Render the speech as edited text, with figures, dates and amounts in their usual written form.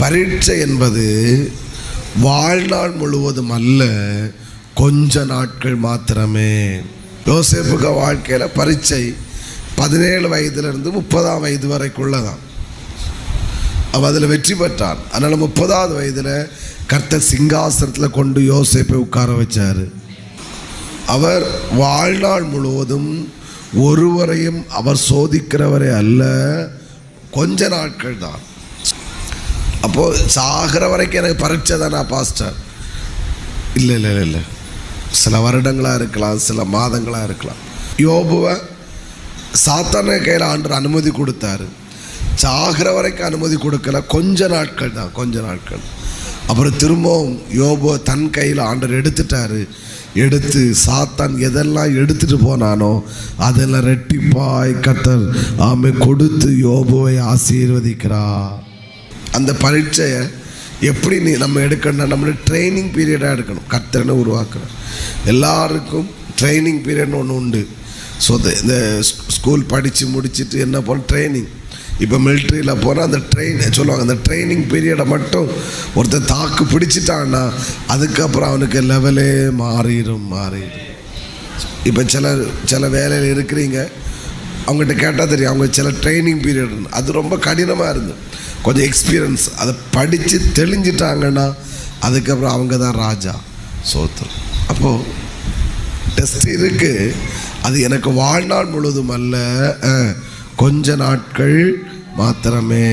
பரீட்சை என்பது வாழ்நாள் முழுவதும் அல்ல, கொஞ்ச நாட்கள் மாத்திரமே. யோசேப்புக்கு வாழ்க்கையில் பரீட்சை 17 வயதிலிருந்து 30ஆம் வயது வரைக்குள்ளதான். அவன் அதில் வெற்றி பெற்றான். அதனால் 30வது வயதில் கர்த்தர் சிங்காசனத்தில் கொண்டு யோசேப்பை உட்கார வச்சார். அவர் வாழ்நாள் முழுவதும் ஒருவரையும் அவர் சோதிக்கிறவரே அல்ல, கொஞ்ச நாட்கள் தான். அப்போது சாகிற வரைக்கும் எனக்கு பரீட்சை தானா பாஸ்டர்? இல்லை இல்லை இல்லை, சில வருடங்களாக இருக்கலாம், சில மாதங்களாக இருக்கலாம். யோபுவை சாத்தான கையில் ஆண்டவர் அனுமதி கொடுத்தாரு. சாகிற வரைக்கும் அனுமதி கொடுக்கல, கொஞ்ச நாட்கள் தான், கொஞ்ச நாட்கள். அப்புறம் திரும்பவும் யோபுவை தன் கையில் ஆண்டவர் எடுத்துட்டாரு. எடுத்து சாத்தான் எதெல்லாம் எடுத்துட்டு போனானோ அதெல்லாம் ரெட்டிப்பாய் கர்த்தர் ஆமை கொடுத்து யோபுவை ஆசீர்வதிக்கிறார். அந்த பரீட்சையை எப்படி நம்ம எடுக்கணும்னா, நம்மளோட ட்ரைனிங் பீரியடாக எடுக்கணும். கர்த்தர்னு உருவாக்குறோம். எல்லாருக்கும் ட்ரைனிங் பீரியட்னு ஒன்று உண்டு. ஸோ இந்த ஸ்கூல் படித்து முடிச்சுட்டு என்ன போன ட்ரைனிங், இப்போ மிலிட்ரியில் போனால் அந்த சொல்லுவாங்க, அந்த ட்ரைனிங் பீரியடை மட்டும் ஒருத்தர் தாக்கு பிடிச்சிட்டான்னா அதுக்கப்புறம் அவனுக்கு லெவலே மாறிடும். இப்போ சில வேலையில் இருக்கிறீங்க, அவங்ககிட்ட கேட்டால் தெரியும், அவங்க சில ட்ரைனிங் பீரியட் அது ரொம்ப கடினமாக இருந்து கொஞ்சம் எக்ஸ்பீரியன்ஸ் அதை படித்து தெளிஞ்சிட்டாங்கன்னா அதுக்கப்புறம் அவங்க தான் ராஜா. சோத்திரம். அப்போது டெஸ்ட் இருக்குது. அது எனக்கு வாழ்நாள் முழுவதும் அல்ல, கொஞ்ச நாட்கள் மாத்திரமே.